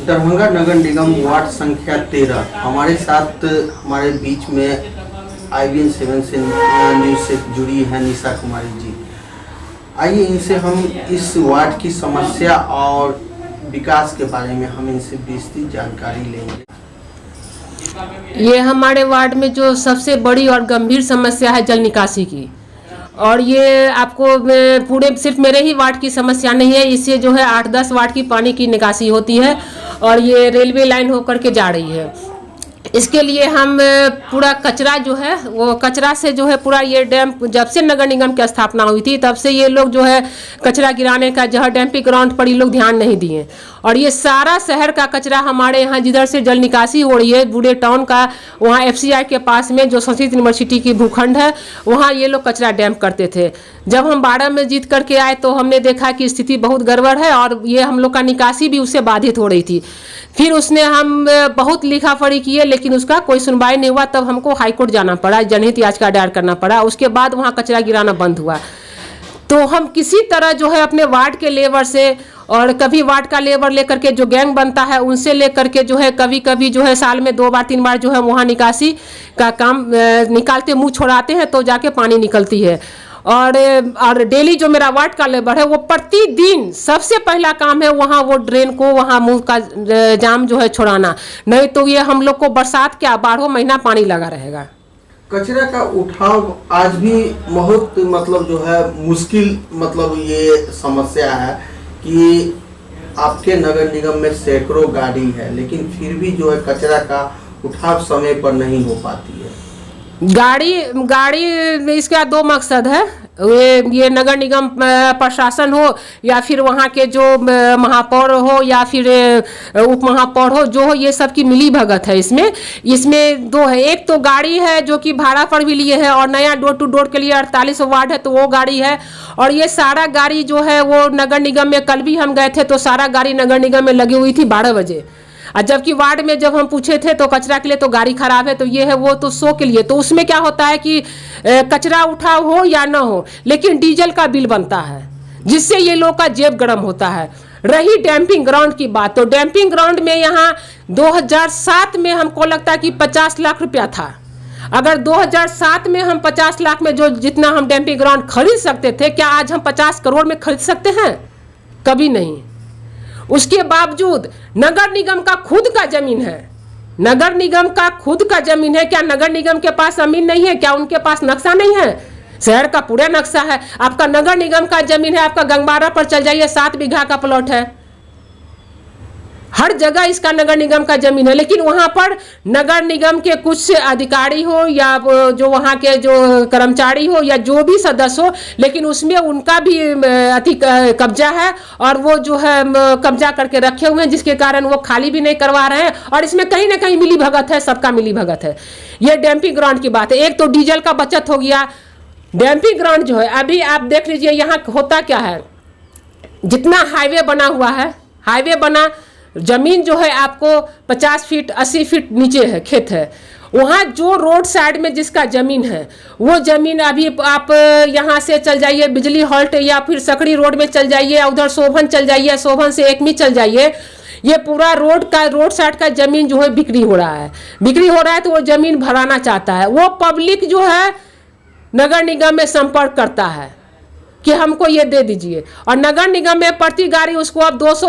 दरभंगा नगर निगम ward संख्या 13। हमारे साथ हमारे बीच में IBN 7 से न्यूज़ से जुड़ी है निशा कुमारी जी। आइए इनसे हम इस वार्ड की समस्या और विकास के बारे में हम इनसे विस्तृत जानकारी लेंगे। ये हमारे वार्ड में जो सबसे बड़ी और गंभीर समस्या है जल निकासी की, और ये आपको पूरे सिर्फ मेरे ही वार्ड की समस्या नहीं है, इससे जो है 8-10 वार्ड की पानी की निकासी होती है और ये रेलवे लाइन होकर के जा रही है। इसके लिए हम पूरा कचरा जो है वो कचरा से जो है पूरा ये डैम, जब से नगर निगम की स्थापना हुई थी तब से ये लोग जो है कचरा गिराने का जहाँ डैम्पिंग ग्राउंड पर ये लोग ध्यान नहीं दिए, और ये सारा शहर का कचरा हमारे यहाँ जिधर से जल निकासी हो रही है बूढ़े टाउन का, वहाँ FCI के पास में जो संस्कृत यूनिवर्सिटी की भूखंड है वहाँ ये लोग कचरा डैम्प करते थे। जब हम 12 में जीत करके आए तो हमने देखा कि स्थिति बहुत गड़बड़ है और ये हम लोग का निकासी भी उससे बाधित हो रही थी। फिर उसने हम बहुत लिखा पढ़ी किए लेकिन उसका कोई सुनवाई नहीं हुआ, तब हमको हाईकोर्ट जाना पड़ा, जनहित याचिका दायर करना पड़ा। उसके बाद वहाँ कचरा गिराना बंद हुआ। तो हम किसी तरह जो है अपने वार्ड के लेबर से, और कभी वार्ड का लेबर लेकर के जो गैंग बनता है उनसे लेकर के जो है कभी कभी जो है साल में 2 बार 3 बार जो है वहाँ निकासी का काम निकालते मुँह छोड़ाते हैं तो जाके पानी निकलती है। और डेली जो मेरा वार्ड का लेबर है वो प्रतिदिन सबसे पहला काम है वहाँ वो ड्रेन को वहाँ मुंह का जाम जो है छोड़ाना, नहीं तो ये हम लोग को बरसात क्या 12 महीना पानी लगा रहेगा। कचरा का उठाव आज भी बहुत मतलब जो है मुश्किल मतलब ये समस्या है कि आपके नगर निगम में सैकड़ों गाड़ी है लेकिन फिर भी जो है कचरा का उठाव समय पर नहीं हो पाती है। गाड़ी इसका 2 मकसद है, ये नगर निगम प्रशासन हो या फिर वहाँ के जो महापौर हो या फिर उप महापौर हो, जो हो ये सब की मिली भगत है। इसमें 2 है, एक तो गाड़ी है जो कि भाड़ा पर भी लिए है और नया डोर टू डोर के लिए 48 वार्ड है तो वो गाड़ी है, और ये सारा गाड़ी जो है वो नगर निगम में, कल भी हम गए थे तो सारा गाड़ी नगर निगम में लगी हुई थी 12 बजे, और जबकि वार्ड में जब हम पूछे थे तो कचरा के लिए तो गाड़ी खराब है, तो ये है वो तो 100 के लिए। तो उसमें क्या होता है कि कचरा उठाव हो या ना हो लेकिन डीजल का बिल बनता है, जिससे ये लोग का जेब गर्म होता है। रही डैम्पिंग ग्राउंड की बात, तो डैम्पिंग ग्राउंड में यहाँ 2007 में हमको लगता है कि 50 लाख रुपया था। अगर 2007 में हम 50 लाख में जो जितना हम डैम्पिंग ग्राउंड खरीद सकते थे, क्या आज हम 50 करोड़ में खरीद सकते हैं? कभी नहीं। उसके बावजूद नगर निगम का खुद का जमीन है, नगर निगम का खुद का जमीन है। क्या नगर निगम के पास जमीन नहीं है? क्या उनके पास नक्शा नहीं है? शहर का पूरा नक्शा है। आपका नगर निगम का जमीन है, आपका गंगबारा पर चल जाइए 7 बीघा का प्लॉट है, हर जगह इसका नगर निगम का जमीन है। लेकिन वहाँ पर नगर निगम के कुछ अधिकारी हो या जो वहाँ के जो कर्मचारी हो या जो भी सदस्य हो, लेकिन उसमें उनका भी कब्जा है और वो जो है कब्जा करके रखे हुए हैं, जिसके कारण वो खाली भी नहीं करवा रहे हैं। और इसमें कहीं ना कहीं मिली भगत है, सबका मिली भगत है। ये डैम्पिंग ग्राउंड की बात है। एक तो डीजल का बचत हो गया। डैम्पिंग ग्राउंड जो है, अभी आप देख लीजिए यहाँ होता क्या है, जितना हाईवे बना हुआ है, हाईवे बना, जमीन जो है आपको 50 फीट 80 फीट नीचे है, खेत है। वहाँ जो रोड साइड में जिसका ज़मीन है वो ज़मीन, अभी आप यहाँ से चल जाइए बिजली हॉल्ट या फिर सकड़ी रोड में चल जाइए, उधर शोभन चल जाइए, शोभन से एकमी चल जाइए, ये पूरा रोड साइड का ज़मीन जो है बिक्री हो रहा है। तो वो ज़मीन भराना चाहता है, वो पब्लिक जो है नगर निगम में संपर्क करता है कि हमको ये दे दीजिए, और नगर निगम में प्रति गाड़ी उसको अब 200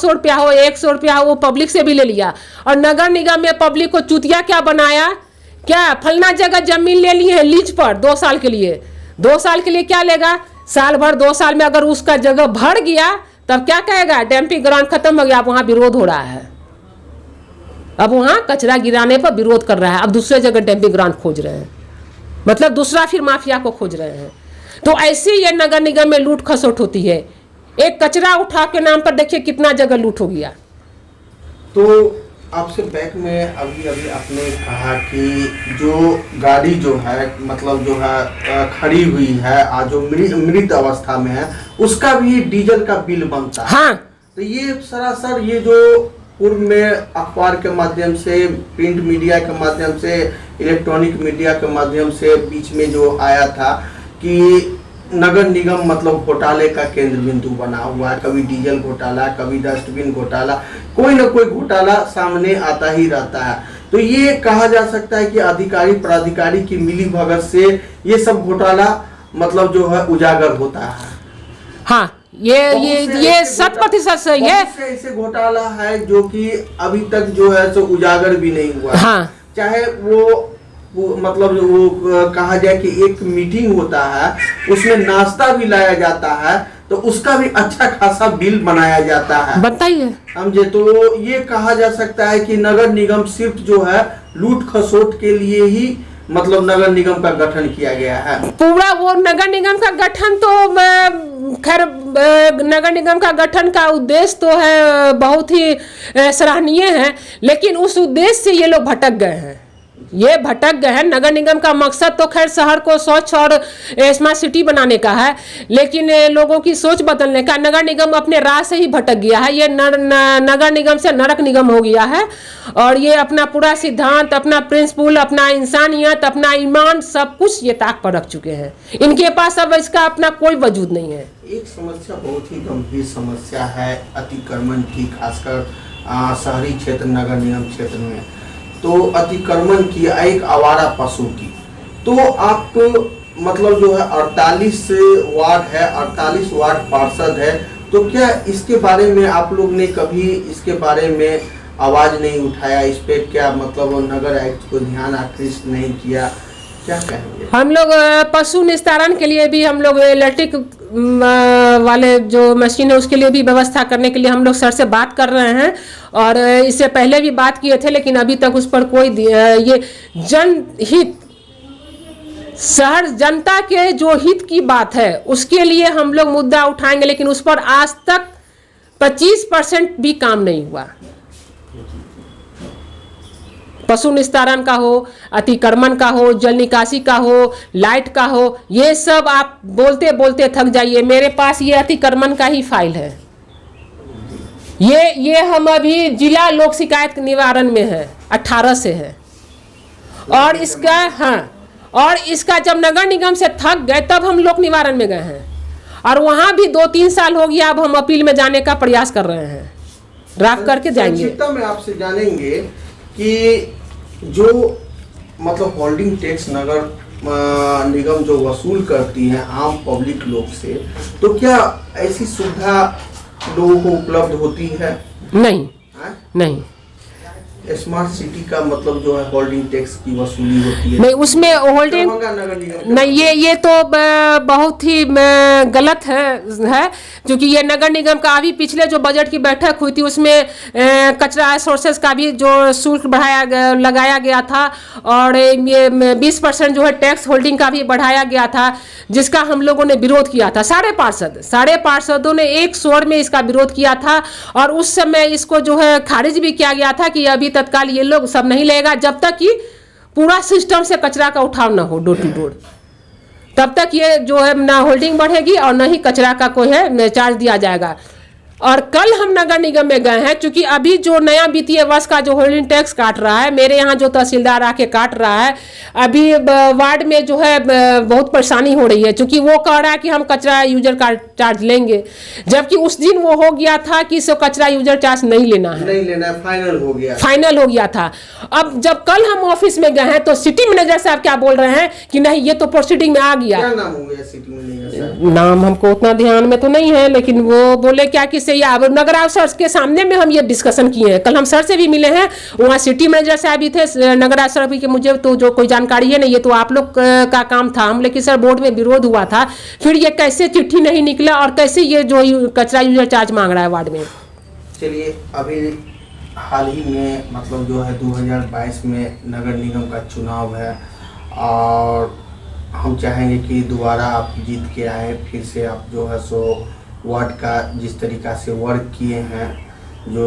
रुपया हो 100 रुपया हो वो पब्लिक से भी ले लिया। और नगर निगम में पब्लिक को चुतिया क्या बनाया, क्या फलना जगह जमीन ले ली है लीज पर 2 साल के लिए। 2 साल के लिए क्या लेगा, साल भर 2 साल में अगर उसका जगह भर गया तब क्या कहेगा, डैम्पिंग ग्राउंड खत्म हो गया। अब वहाँ विरोध हो रहा है, अब वहाँ कचरा गिराने पर विरोध कर रहा है, अब दूसरे जगह डैम्पिंग ग्राउंड खोज रहे हैं, मतलब दूसरा फिर माफिया को खोज रहे हैं। तो ऐसे ये नगर निगम में लूट खसोट होती है। एक कचरा उठा के नाम पर देखिए कितना जगह लूट हो गया। तो आपसे बैक में अभी आपने कहा कि जो गाड़ी जो है मतलब जो है खड़ी हुई है आज जो मृत अवस्था में है उसका भी डीजल का बिल बनता है। हाँ, तो ये सरासर ये जो पूर्व में अखबार के माध्यम से, प्रिंट मीडिया के माध्यम से, इलेक्ट्रॉनिक मीडिया के माध्यम से बीच में जो आया था कि नगर निगम मतलब घोटाले का केंद्र बिंदु बना हुआ है। कभी डीजल घोटाला, कभी डस्टबिन घोटाला, कोई ना कोई घोटाला सामने आता ही रहता है। तो ये कहा जा सकता है कि अधिकारी प्राधिकारी की मिली भगत से ये सब घोटाला मतलब जो है उजागर होता है। हाँ, ये 100% सही है। ऐसे घोटाला है जो कि अभी तक जो है सो उजागर भी नहीं हुआ। हाँ, चाहे वो मतलब वो कहा जाए कि एक मीटिंग होता है, उसमें नाश्ता भी लाया जाता है, तो उसका भी अच्छा खासा बिल बनाया जाता है, बनता ही है। समझे। तो ये कहा जा सकता है कि नगर निगम सिर्फ जो है लूट खसोट के लिए ही मतलब नगर निगम का गठन किया गया है। पूरा वो नगर निगम का गठन तो खैर नगर निगम का गठन का उद्देश्य तो है बहुत ही सराहनीय है, लेकिन उस उद्देश्य से ये लोग भटक गए हैं। ये भटक गए हैं। नगर निगम का मकसद तो खैर शहर को स्वच्छ और स्मार्ट सिटी बनाने का है, लेकिन लोगों की सोच बदलने का। नगर निगम अपने राह से ही भटक गया है। ये नगर निगम से नरक निगम हो गया है, और ये अपना पूरा सिद्धांत, अपना प्रिंसिपल, अपना इंसानियत, अपना ईमान, सब कुछ ये ताक पर रख चुके हैं। इनके पास अब इसका अपना कोई वजूद नहीं है। एक समस्या, बहुत ही गंभीर समस्या है अतिक्रमण की, खासकर शहरी क्षेत्र नगर निगम क्षेत्र में। तो अतिक्रमण की एक आवारा पशु की, तो आप मतलब जो है 48 वार्ड है, 48 वार्ड पार्षद है, तो क्या इसके बारे में आप लोग ने कभी इसके बारे में आवाज नहीं उठाया? इस पे क्या मतलब नगर आयुक्त को ध्यान आकृष्ट नहीं किया? क्या कहेंगे? हम लोग पशु निस्तारण के लिए भी हम लोग इलेक्ट्रिक वाले जो मशीन है उसके लिए भी व्यवस्था करने के लिए हम लोग सर से बात कर रहे हैं, और इससे पहले भी बात किए थे, लेकिन अभी तक उस पर कोई ये जनहित, शहर जनता के जो हित की बात है उसके लिए हम लोग मुद्दा उठाएंगे, लेकिन उस पर आज तक 25% भी काम नहीं हुआ। पशु निस्तारण का हो, अतिक्रमण का हो, जल निकासी का हो, लाइट का हो, ये सब आप बोलते बोलते थक जाइए। मेरे पास ये अतिक्रमण का ही फाइल है। ये हम अभी जिला लोक शिकायत निवारण में है, 18 से है। और इसका जब नगर निगम से थक गए तब हम लोक निवारण में गए हैं, और वहाँ भी 2-3 साल हो गया। अब हम अपील में जाने का प्रयास कर रहे हैं, ड्राफ्ट करके जाएंगे। में आपसे जानेंगे कि जो मतलब होल्डिंग टैक्स नगर निगम जो वसूल करती है आम पब्लिक लोग से, तो क्या ऐसी सुविधा लोगों को उपलब्ध होती है? नहीं है? नहीं। स्मार्ट सिटी का मतलब जो है होल्डिंग टैक्स की वसूली होती है, नहीं उसमें होल्डिंग नहीं, ये तो बहुत ही गलत है, क्योंकि ये नगर निगम का अभी पिछले जो बजट की बैठक हुई थी उसमें कचरा सोर्सेज का भी जो शुल्क लगाया गया था, और ये 20% जो है टैक्स होल्डिंग का भी बढ़ाया गया था, जिसका हम लोगों ने विरोध किया था। सारे पार्षदों ने एक स्वर में इसका विरोध किया था, और उस समय इसको जो है खारिज भी किया गया था कि अभी तत्काल ये लोग सब नहीं लेगा, जब तक कि पूरा सिस्टम से कचरा का उठाव ना हो डोर टू डोर, तब तक ये जो है ना होल्डिंग बढ़ेगी और ना ही कचरा का कोई है चार्ज दिया जाएगा। और कल हम नगर निगम में गए हैं, क्योंकि अभी जो नया वित्तीय वर्ष का जो होल्डिंग टैक्स काट रहा है, मेरे यहाँ जो तहसीलदार आके काट रहा है, अभी वार्ड में जो है बहुत परेशानी हो रही है, क्योंकि वो कह रहा है कि हम कचरा यूजर का चार्ज लेंगे, जबकि उस दिन वो हो गया था कि इसको कचरा यूजर चार्ज नहीं लेना है, फाइनल हो गया था। अब जब कल हम ऑफिस में गए हैं तो सिटी मैनेजर साहब क्या बोल रहे हैं कि नहीं ये तो प्रोसीडिंग में आ गया। क्या नाम हो गया सिटी मैनेजर साहब? नाम हमको उतना ध्यान में तो नहीं है, लेकिन वो बोले क्या कि सही है। नगर आयुक्त के सामने में हम ये डिस्कशन किए हैं, कल हम सर से भी मिले हैं, वहाँ सिटी मैनेजर साहब भी थे, नगर आयुक्त सर भी, कि मुझे तो जो कोई जानकारी है नहीं, ये तो आप लोग का काम था। हम लेकिन सर बोर्ड में विरोध हुआ था, फिर ये कैसे चिट्ठी नहीं निकला और कैसे ये जो कचरा यूजर चार्ज मांग रहा है वार्ड में। चलिए, अभी हाल ही में मतलब जो है 2022 में नगर निगम का चुनाव है, और हम चाहेंगे कि दोबारा आप जीत के आए, फिर से आप जो है सो वार्ड का जिस तरीक़ा से वर्क किए हैं जो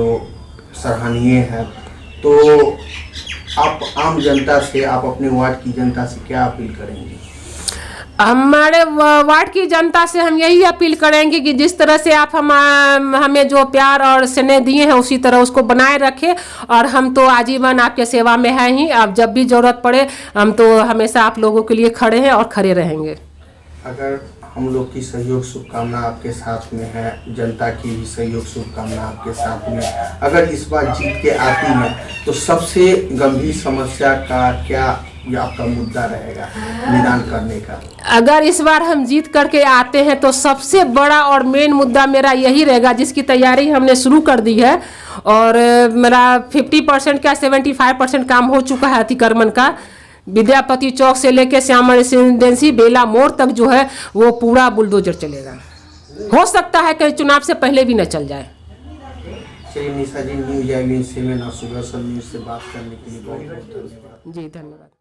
सराहनीय है, तो आप आम जनता से, आप अपने वार्ड की जनता से क्या अपील करेंगे? हमारे वार्ड की जनता से हम यही अपील करेंगे कि जिस तरह से आप हमें जो प्यार और स्नेह दिए हैं उसी तरह उसको बनाए रखें, और हम तो आजीवन आपके सेवा में हैं ही। आप जब भी ज़रूरत पड़े हम तो हमेशा आप लोगों के लिए खड़े हैं और खड़े रहेंगे। अगर हम लोग की सहयोग शुभकामना आपके साथ में है, जनता की भी सहयोग शुभकामना आपके साथ में। अगर इस बार जीत के आती है तो सबसे गंभीर समस्या का क्या ये आपका मुद्दा रहेगा निदान करने का? अगर इस बार हम जीत करके आते हैं तो सबसे बड़ा और मेन मुद्दा मेरा यही रहेगा, जिसकी तैयारी हमने शुरू कर दी है और मेरा 50% का 75% काम हो चुका है अतिक्रमण का। विद्यापति चौक से लेके श्याम रेसिडेंसी बेला मोड़ तक जो है वो पूरा बुलडोजर चलेगा। हो सकता है कि चुनाव से पहले भी न चल जाए। चलिए निशा जी, न्यूज़ IVN 7 और सुदर्शन न्यूज़ से बात करने के लिए बहुत बहुत धन्यवाद। जी धन्यवाद।